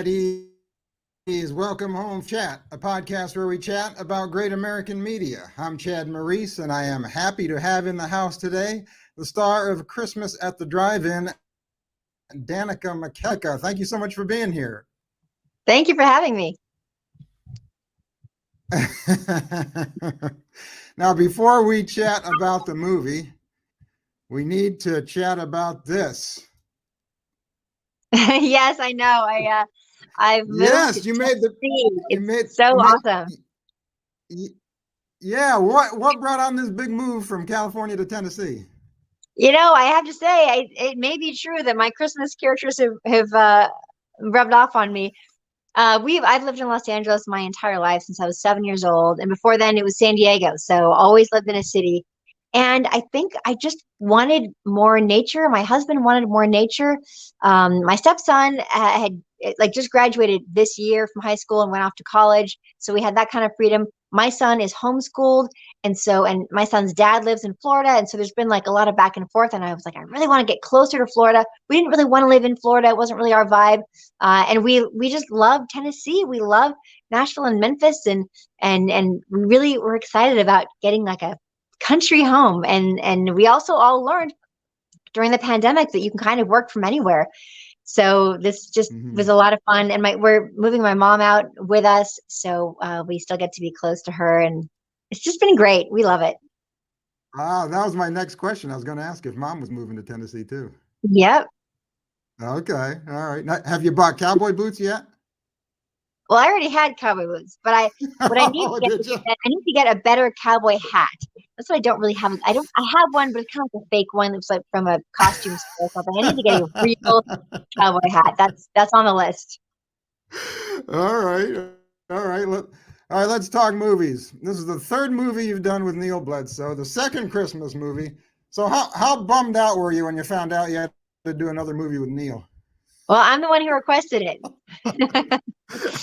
at ease. Welcome home, Chat, a podcast where we chat about great American media. I'm Chad Maurice, and I am happy to have in the house today the star of Christmas at the Drive-In, Danica McKellar. Thank you so much for being here. Thank you for having me. Now, before we chat about the movie, we need to chat about this. Yes, I know. I've moved. Yes, you made the. It's so awesome. Yeah, what brought on this big move from California to Tennessee? You know, I have to say, it may be true that my Christmas characters have rubbed off on me. I've lived in Los Angeles my entire life since I was 7 years old, and before then it was San Diego. So always lived in a city, and I think I just wanted more nature. My husband wanted more nature. My stepson had just graduated this year from high school and went off to college, so we had that kind of freedom. My son is homeschooled, and my son's dad lives in Florida, and so there's been like a lot of back and forth. And I was like, I really want to get closer to Florida. We didn't really want to live in Florida; it wasn't really our vibe. And we just love Tennessee. We love Nashville and Memphis, and we really were excited about getting like a country home. And we also all learned during the pandemic that you can kind of work from anywhere. So this just was a lot of fun, and we're moving my mom out with us, so we still get to be close to her, and it's just been great. We love it. That was my next question. I was going to ask if Mom was moving to Tennessee too. Yep. Okay, all right. Now, have you bought cowboy boots yet? Well, I already had cowboy boots, but I need to get a better cowboy hat. That's what I don't really have. I have one, but it's kind of like a fake one. It's like from a costume store or something. I need to get a real cowboy hat. That's on the list. All right. Let's talk movies. This is the third movie you've done with Neil Bledsoe, the second Christmas movie. So how bummed out were you when you found out you had to do another movie with Neil? Well, I'm the one who requested it.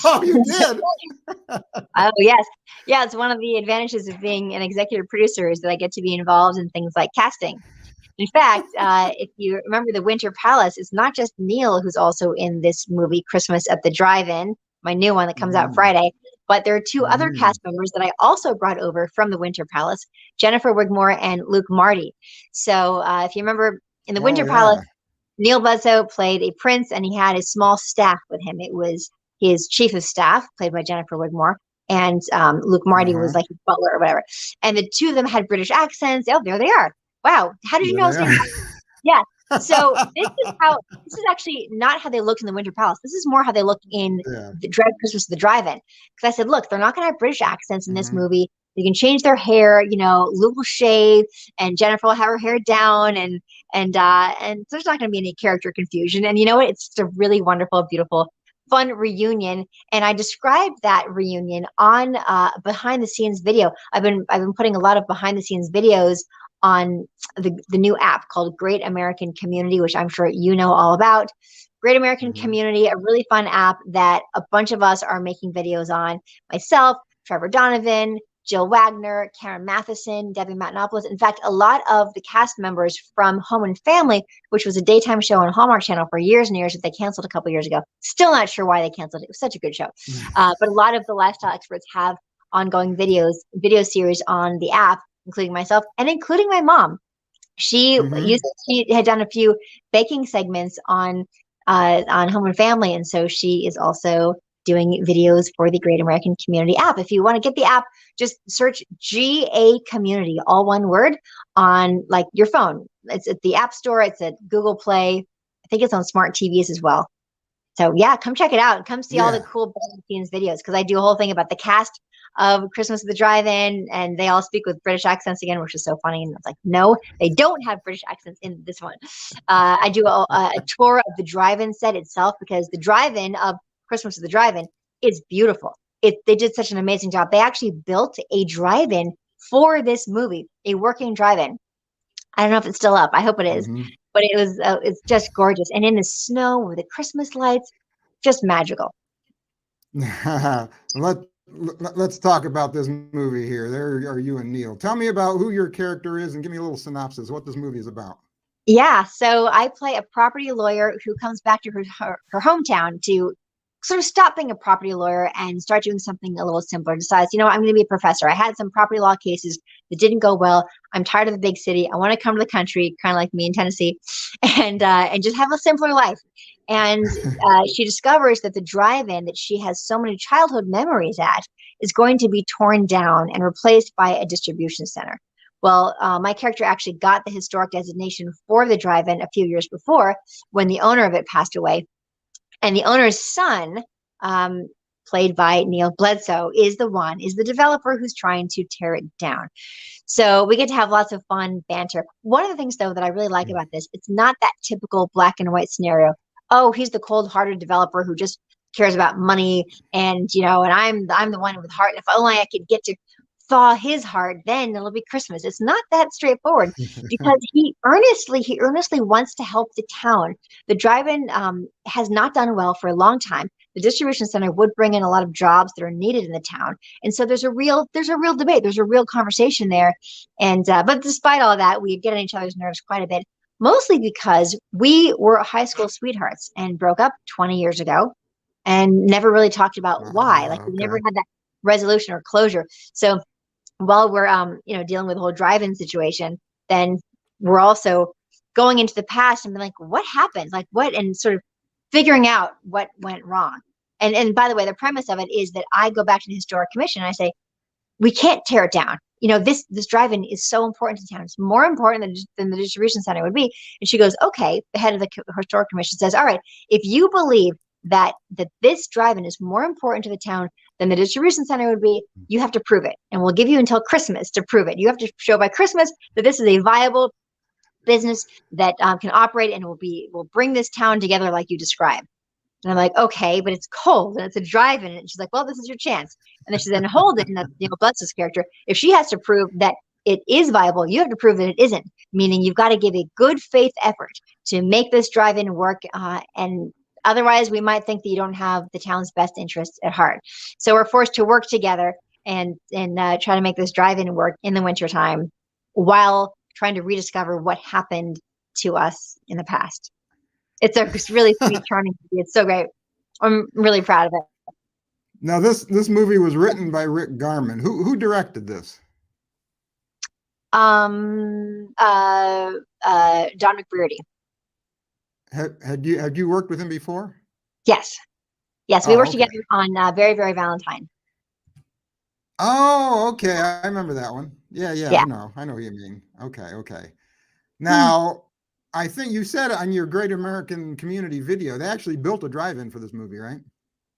Oh, you did? Oh, yes. Yeah, it's one of the advantages of being an executive producer is that I get to be involved in things like casting. In fact, if you remember The Winter Palace, it's not just Neil who's also in this movie, Christmas at the Drive-In, my new one that comes out Friday, but there are two other cast members that I also brought over from The Winter Palace, Jennifer Wigmore and Luke Marty. So if you remember in The Winter Palace, Neil Bledsoe played a prince, and he had a small staff with him. It was his chief of staff, played by Jennifer Wigmore, and Luke Marty was like his butler or whatever. And the two of them had British accents. Oh, there they are. Wow. How did you know? Yeah. So this is actually not how they looked in The Winter Palace. This is more how they look in the Christmas at the Drive-In. Because I said, look, they're not going to have British accents in this movie. They can change their hair. You know, Luke will shave, and Jennifer will have her hair down, and there's not going to be any character confusion. And you know what? It's just a really wonderful, beautiful, fun reunion. And I described that reunion on behind the scenes video. I've been putting a lot of behind the scenes videos on the new app called Great American Community, which I'm sure you know all about. Great American Community, a really fun app that a bunch of us are making videos on. Myself, Trevor Donovan, Jill Wagner, Karen Matheson, Debbie Matenopoulos. In fact, a lot of the cast members from Home and Family, which was a daytime show on Hallmark Channel for years and years that they canceled a couple years ago. Still not sure why they canceled it. It was such a good show. But a lot of the lifestyle experts have ongoing video series on the app, including myself and including my mom. She had done a few baking segments on Home and Family, and so she is also doing videos for the Great American Community app. If you want to get the app, just search GA Community, all one word, on like your phone. It's at the App Store. It's at Google Play. I think it's on smart TVs as well. So yeah, come check it out. Come see all the cool behind the scenes videos, because I do a whole thing about the cast of Christmas at the Drive-In, and they all speak with British accents again, which is so funny. And I was like, no, they don't have British accents in this one. I do a tour of the Drive-In set itself, because the Drive-In of Christmas at the Drive-In is beautiful. They did such an amazing job. They actually built a drive-in for this movie, a working drive-in. I don't know if it's still up. I hope it is. But it was it's just gorgeous. And in the snow with the Christmas lights, just magical. Let's talk about this movie here. There are you and Neil. Tell me about who your character is and give me a little synopsis of what this movie is about. Yeah, so I play a property lawyer who comes back to her hometown to sort of stop being a property lawyer and start doing something a little simpler. Decides, I'm going to be a professor. I had some property law cases that didn't go well. I'm tired of the big city. I want to come to the country, kind of like me in Tennessee, and just have a simpler life. And she discovers that the drive-in that she has so many childhood memories at is going to be torn down and replaced by a distribution center. Well, my character actually got the historic designation for the drive-in a few years before when the owner of it passed away. And the owner's son, played by Neil Bledsoe, is the developer who's trying to tear it down. So we get to have lots of fun banter. One of the things, though, that I really like about this, it's not that typical black and white scenario. Oh, he's the cold-hearted developer who just cares about money, and and I'm the one with heart. If only I could get to thaw his heart, then it'll be Christmas. It's not that straightforward because he earnestly wants to help the town. The drive-in has not done well for a long time. The distribution center would bring in a lot of jobs that are needed in the town, and so there's a real debate. There's a real conversation there, and but despite all that, we get on each other's nerves quite a bit. Mostly because we were high school sweethearts and broke up 20 years ago, and never really talked about why. Like we never had that resolution or closure. So while we're dealing with the whole drive-in situation, then we're also going into the past and being like, what happened? Like what? And sort of figuring out what went wrong. And by the way, the premise of it is that I go back to the historic commission and I say, we can't tear it down. This drive-in is so important to town. It's more important than the distribution center would be. And she goes, okay. The head of the historic commission says, all right, if you believe that this drive-in is more important to the town than the distribution center would be, you have to prove it. And we'll give you until Christmas to prove it. You have to show by Christmas that this is a viable business that can operate and will bring this town together like you described. And I'm like, okay, but it's cold and it's a drive-in. And she's like, well, this is your chance. And then she said, hold it. And that's Neil Bledsoe's character. If she has to prove that it is viable, you have to prove that it isn't. Meaning you've got to give a good faith effort to make this drive-in work. And otherwise, we might think that you don't have the town's best interests at heart. So we're forced to work together and try to make this drive-in work in the wintertime while trying to rediscover what happened to us in the past. It's a really sweet, charming movie. It's so great. I'm really proud of it. Now, this movie was written by Rick Garman. Who directed this? Don McBrearty. Had you worked with him before? Yes, we worked together on Very, Very Valentine. Oh, okay. I remember that one. Yeah. I know what you mean. Okay. Now, I think you said on your Great American Community video, they actually built a drive-in for this movie, right?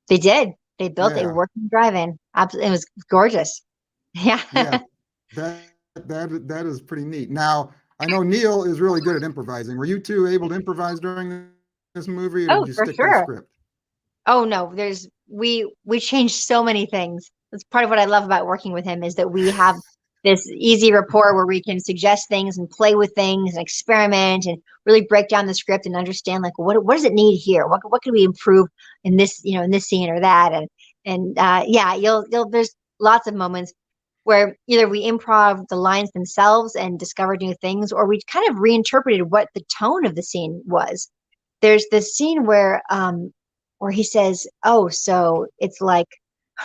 They did. They built a working drive-in. It was gorgeous. Yeah. That is pretty neat. Now, I know Neil is really good at improvising. Were you two able to improvise during this movie, or did you stick to the script? Oh no, we changed so many things. That's part of what I love about working with him, is that we have this easy rapport where we can suggest things and play with things and experiment and really break down the script and understand, like, what does it need here? What can we improve in this, in this scene or that? And there's lots of moments where either we improv the lines themselves and discovered new things, or we kind of reinterpreted what the tone of the scene was. There's this scene where he says, oh, so it's like,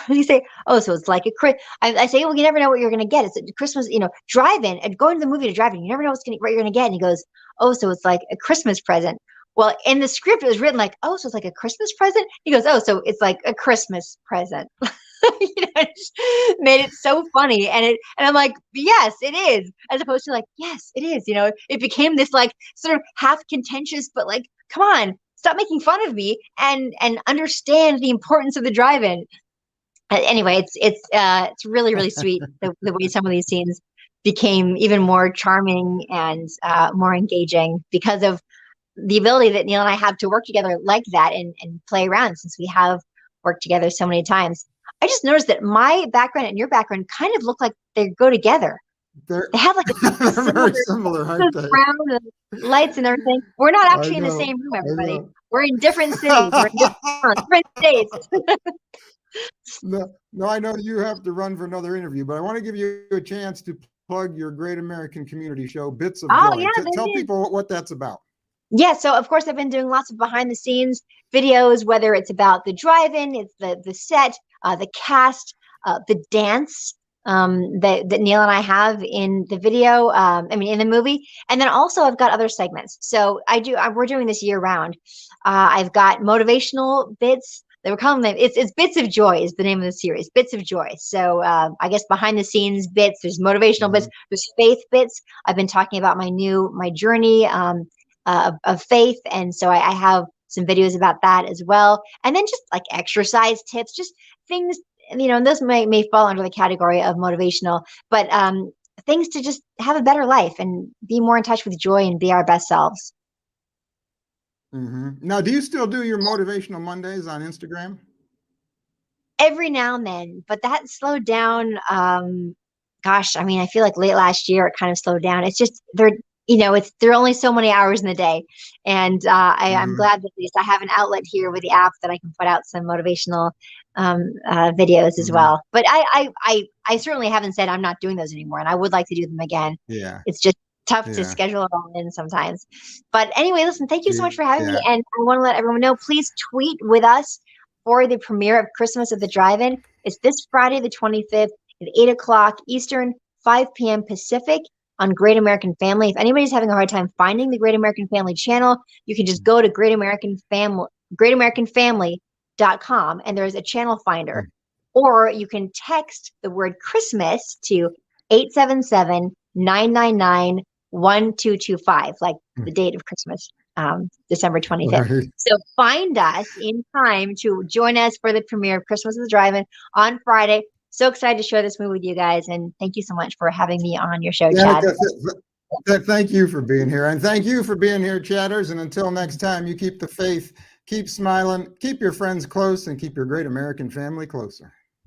you say, oh, so it's like I say, well, you never know what you're going to get. It's a Christmas, drive-in, and going to the movie to drive-in. You never know what you're going to get. And he goes, oh, so it's like a Christmas present. Well, in the script, it was written like, oh, so it's like a Christmas present. He goes, oh, so it's like a Christmas present. It just made it so funny. And I'm like, yes, it is. As opposed to like, yes, it is. It became this like sort of half contentious, but like, come on, stop making fun of me and understand the importance of the drive-in. Anyway, it's really, really sweet the way some of these scenes became even more charming and more engaging because of the ability that Neil and I have to work together like that and play around, since we have worked together so many times. I just noticed that my background and your background kind of look like they go together. They have like they're very similar, aren't they? Brown lights and everything. We're not actually in the same room, everybody. We're in different cities. We're in different states. No, I know you have to run for another interview, but I want to give you a chance to plug your Great American Community show, Bits of Joy. Yeah, Tell people what that's about. Yeah, so of course I've been doing lots of behind the scenes videos, whether it's about the drive-in, it's the set, the cast, the dance that Neil and I have in the video. I mean, in the movie, and then also I've got other segments. So we're doing this year round. I've got motivational bits. They were calling them. It's Bits of Joy is the name of the series. Bits of Joy. So I guess behind the scenes bits. There's motivational bits. There's faith bits. I've been talking about my journey. Of faith. And so I have some videos about that as well. And then just like exercise tips, just things, and those may fall under the category of motivational, but things to just have a better life and be more in touch with joy and be our best selves. Now, do you still do your Motivational Mondays on Instagram? Every now and then, but that slowed down. Gosh, I mean, I feel like late last year it kind of slowed down. It's just there are only so many hours in the day, and I'm glad that at least I have an outlet here with the app that I can put out some motivational videos as well. But I certainly haven't said I'm not doing those anymore, and I would like to do them again. Yeah, it's just tough to schedule it all in sometimes. But anyway, listen, thank you so much for having me, and I want to let everyone know, please tweet with us for the premiere of Christmas at the Drive-In. It's this Friday, the 25th at 8 o'clock Eastern, 5 p.m. Pacific on Great American Family. If anybody's having a hard time finding the Great American Family channel, you can just go to greatamericannfamily.com, and there's a channel finder. Or you can text the word Christmas to 877-999-1225, like the date of Christmas, December 25th. Right. So find us in time to join us for the premiere of Christmas at the Drive-In on Friday. So excited to share this movie with you guys, and thank you so much for having me on your show, Chad. Thank you for being here, and thank you for being here, chatters. And until next time, you keep the faith, keep smiling, keep your friends close, and keep your great American family closer.